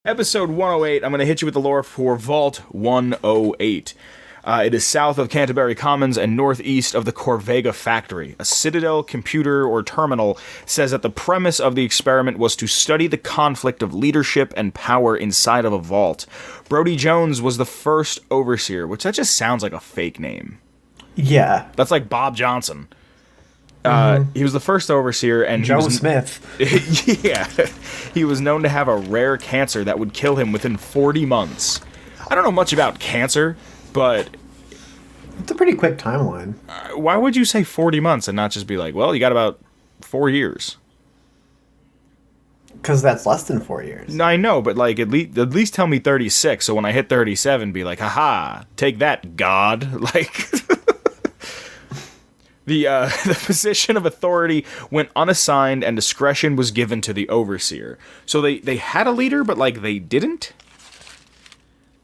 Episode 108, I'm going to hit you with the lore for Vault 108. It is south of Canterbury Commons and northeast of the Corvega factory. A Citadel computer or terminal says that the premise of the experiment was to study the conflict of leadership and power inside of a vault. Brody Jones was the first overseer, which that just sounds like a fake name. Yeah. That's like Bob Johnson. He was the first overseer, and Joe Smith. Yeah, he was known to have a rare cancer that would kill him within 40 months. I don't know much about cancer, but It's a pretty quick timeline. Why would you say 40 months and not just be like, well, you got about 4 years? Because that's less than 4 years. I know, but like at least tell me 36, so when I hit 37, be like, haha, take that, God. Like... The position of authority went unassigned and discretion was given to the overseer. So they had a leader, but like they didn't.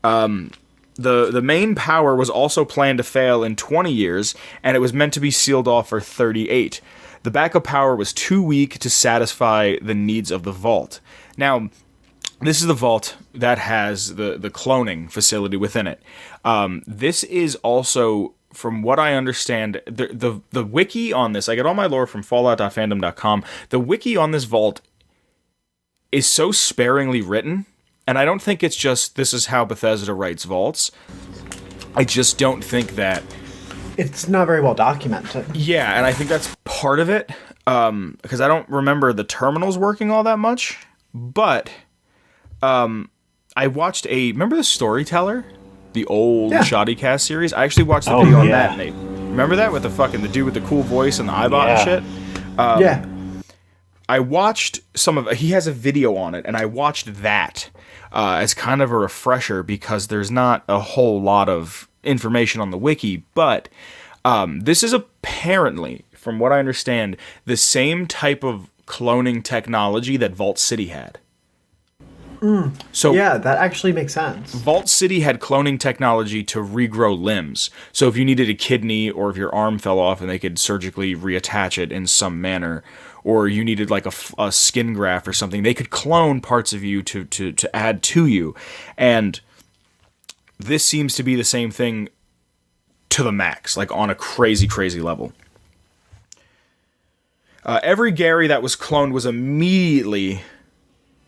The main power was also planned to fail in 20 years, and it was meant to be sealed off for 38. The backup power was too weak to satisfy the needs of the vault. Now, this is the vault that has the cloning facility within it. This is also... From what I understand, the wiki on this, I get all my lore from fallout.fandom.com. The wiki on this vault is so sparingly written, and I don't think it's just this is how Bethesda writes vaults. I just don't think that... It's not very well documented. Yeah, and I think that's part of it, because I don't remember the terminals working all that much, but I watched remember The Storyteller? The old Shoddycast series. I actually watched the video on that, Nate. Remember that with the dude with the cool voice and the eyebot and shit? I watched some of... He has a video on it, and I watched that as kind of a refresher because there's not a whole lot of information on the wiki, but this is apparently, from what I understand, the same type of cloning technology that Vault City had. So yeah, that actually makes sense. Vault City had cloning technology to regrow limbs. So if you needed a kidney or if your arm fell off and they could surgically reattach it in some manner, or you needed like a skin graft or something, they could clone parts of you to add to you. And this seems to be the same thing to the max, like on a crazy, crazy level. Every Gary that was cloned was immediately...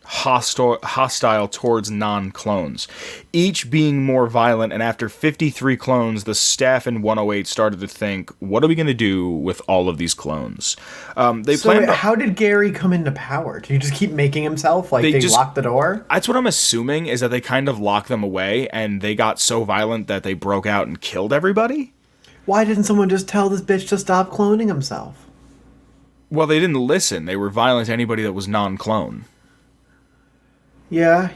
hostile towards non-clones, each being more violent, and after 53 clones, the staff in 108 started to think, what are we going to do with all of these clones? How did Gary come into power? Did he just keep making himself? Like, they locked the door? That's what I'm assuming, is that they kind of locked them away, and they got so violent that they broke out and killed everybody? Why didn't someone just tell this bitch to stop cloning himself? Well, they didn't listen. They were violent to anybody that was non-clone. Yeah.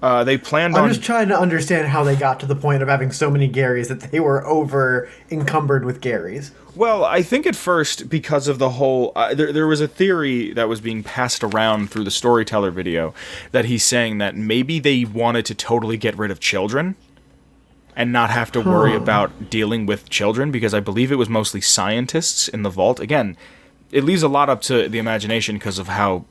They planned on... I'm just trying to understand how they got to the point of having so many Garys that they were over-encumbered with Garys. Well, I think at first, because of the whole... there was a theory that was being passed around through the Storyteller video that he's saying that maybe they wanted to totally get rid of children and not have to worry about dealing with children, because I believe it was mostly scientists in the vault. Again, it leaves a lot up to the imagination because of how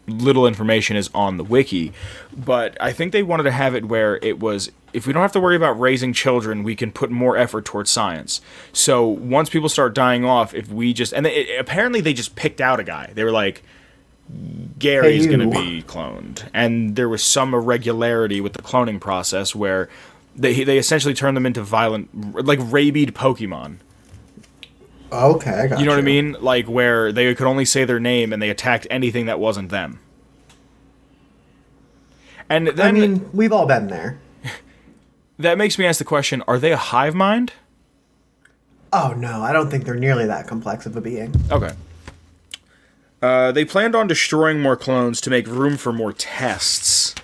little information is on the wiki, but I think they wanted to have it where it was, if we don't have to worry about raising children, we can put more effort towards science. So once people start dying off, if we just... And apparently they just picked out a guy. They were like, Gary's going to be cloned. And there was some irregularity with the cloning process where they essentially turned them into violent, like rabid Pokemon. Okay, I got you. You know what I mean? Like, where they could only say their name and they attacked anything that wasn't them. And then... I mean, we've all been there. That makes me ask the question, are they a hive mind? Oh, no, I don't think they're nearly that complex of a being. Okay. They planned on destroying more clones to make room for more tests.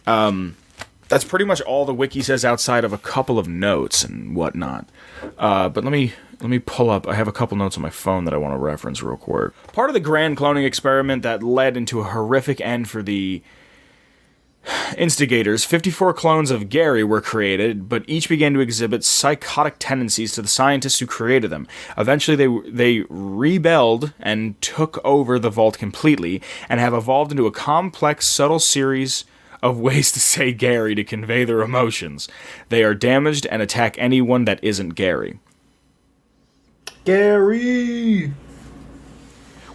That's pretty much all the wiki says outside of a couple of notes and whatnot. But let me pull up. I have a couple notes on my phone that I want to reference real quick. Part of the grand cloning experiment that led into a horrific end for the instigators, 54 clones of Gary were created, but each began to exhibit psychotic tendencies to the scientists who created them. Eventually, they rebelled and took over the vault completely, and have evolved into a complex, subtle series of ways to say Gary to convey their emotions. They are damaged and attack anyone that isn't Gary. Gary!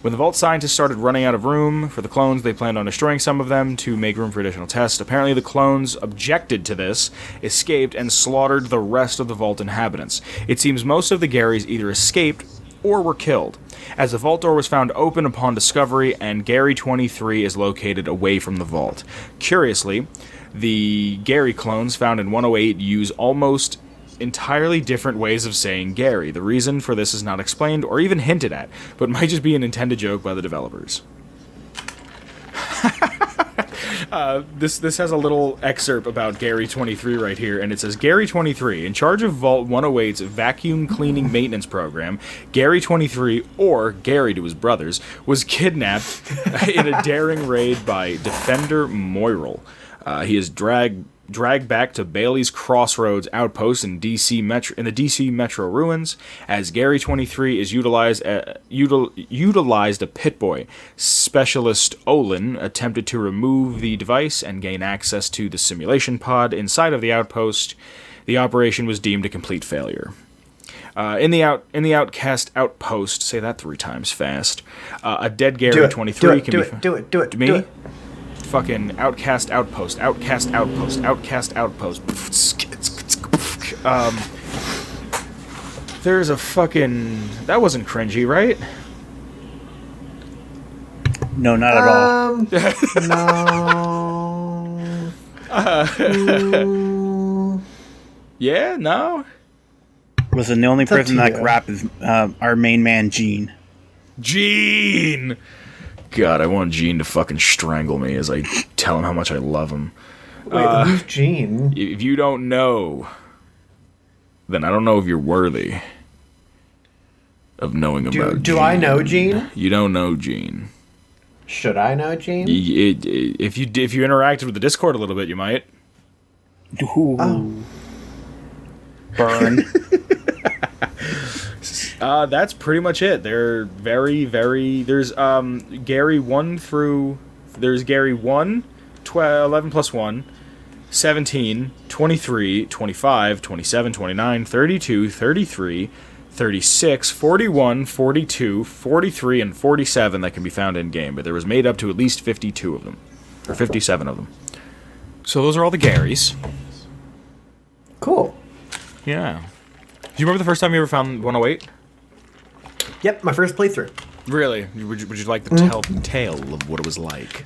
When the Vault scientists started running out of room for the clones, they planned on destroying some of them to make room for additional tests. Apparently, the clones objected to this, escaped, and slaughtered the rest of the Vault inhabitants. It seems most of the Garys either escaped or were killed, as the Vault door was found open upon discovery, and Gary 23 is located away from the Vault. Curiously, the Gary clones found in 108 use almost entirely different ways of saying Gary. The reason for this is not explained or even hinted at, but might just be an intended joke by the developers. This has a little excerpt about Gary 23 right here, and it says, Gary 23, in charge of Vault 108's vacuum cleaning maintenance program, Gary 23, or Gary to his brothers, was kidnapped in a daring raid by Defender Moiral. He is dragged back to Bailey's Crossroads outpost in the DC Metro ruins, as Gary 23 is utilized a Pit-Boy. Specialist Olin attempted to remove the device and gain access to the simulation pod inside of the outpost. The operation was deemed a complete failure. In the Outcast outpost, say that 3 times fast, a dead Gary 23 can be... Do it. Me? Fucking Outcast Outpost. There's a fucking... That wasn't cringy, right? No, not at all. No. Yeah? No? Listen, the only It's up person to that you. can rap is our main man, Gene. Gene! God, I want Gene to fucking strangle me as I tell him how much I love him. Wait, who's Gene? If you don't know, then I don't know if you're worthy of knowing about Gene. Do I know Gene? You don't know Gene. Should I know Gene? If you interacted with the Discord a little bit, you might. Ooh. Oh. Burn. That's pretty much it. They're very, very... There's Gary 1 through... There's Gary 1, 11 plus 1, 17, 23, 25, 27, 29, 32, 33, 36, 41, 42, 43, and 47 that can be found in-game, but there was made up to at least 52 of them. Or 57 of them. So those are all the Garys. Cool. Yeah. Do you remember the first time you ever found 108? Yep, my first playthrough. Really? Would you like the tale of what it was like?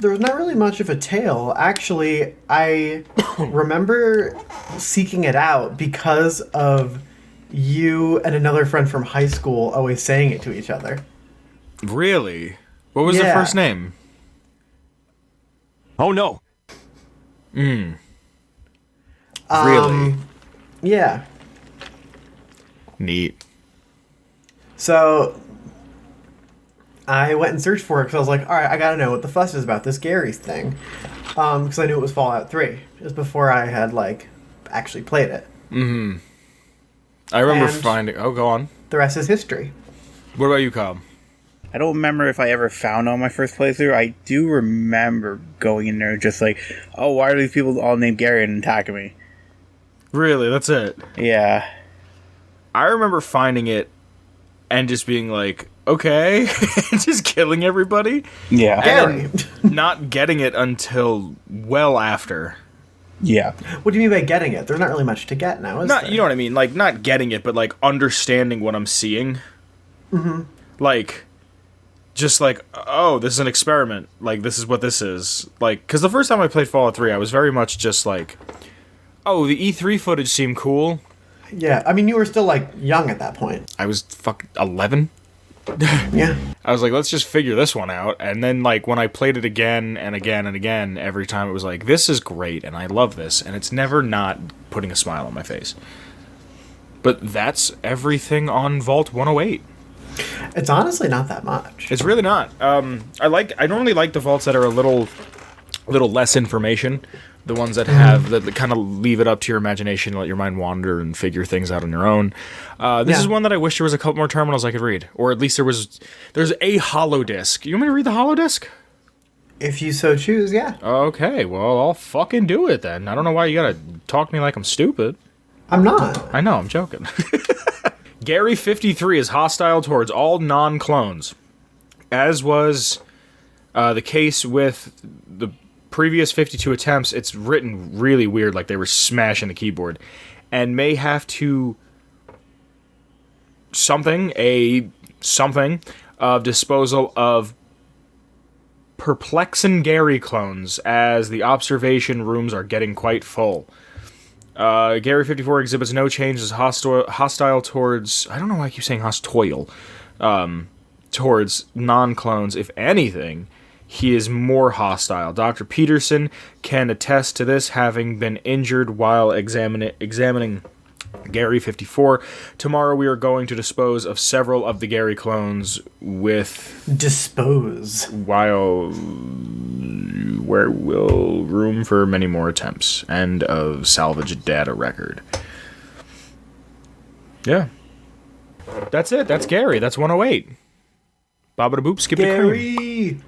There was not really much of a tale. Actually, I remember seeking it out because of you and another friend from high school always saying it to each other. Really? What was their Yeah. first name? Oh no. Really? Yeah. Neat. So I went and searched for it because I was like, all right, I gotta know what the fuss is about this Gary's thing. Because I knew it was Fallout 3. It was before I had, like, actually played it. I remember And- finding... Oh, go on. The rest is history. What about you, Cobb? I don't remember if I ever found on my first playthrough. I do remember going in there just like, oh, why are these people all named Gary and attacking me? Really? That's it? Yeah. I remember finding it and just being like, okay, just killing everybody. Yeah. Gary. And then not getting it until well after. Yeah. What do you mean by getting it? There's not really much to get now, is Not, there? you know what I mean? Like, not getting it, but, like, understanding what I'm seeing. Mm-hmm. Like, just like, oh, this is an experiment. Like, this is what this is. Like, because the first time I played Fallout 3, I was very much just like, oh, the E3 footage seemed cool. Yeah, I mean, you were still, like, young at that point. I was 11. Yeah. I was like, let's just figure this one out. And then, like, when I played it again and again and again, every time it was like, this is great, and I love this, and it's never not putting a smile on my face. But that's everything on Vault 108. It's honestly not that much. It's really not. I normally like the vaults that are a little less information. The ones that have that kind of leave it up to your imagination, let your mind wander and figure things out on your own. This Yeah. is one that I wish there was a couple more terminals I could read, or at least there's a holo disc. You want me to read the holo disc? If you so choose, yeah. Okay, well, I'll fucking do it then. I don't know why you gotta talk to me like I'm stupid. I'm not. I know, I'm joking. Gary 53 is hostile towards all non-clones, as was the case with the previous 52 attempts. It's written really weird, like they were smashing the keyboard, and may have to something of disposal of perplexing Gary clones, as the observation rooms are getting quite full. Gary 54 exhibits no change, is hostile towards... I don't know why I keep saying hostile. Towards non-clones. If anything, he is more hostile. Dr. Peterson can attest to this, having been injured while examining Gary 54. Tomorrow we are going to dispose of several of the Gary clones with... Dispose. Where will room for many more attempts. End of salvage data record. Yeah. That's it. That's Gary. That's 108. Baba da boop, skip the cream. Gary!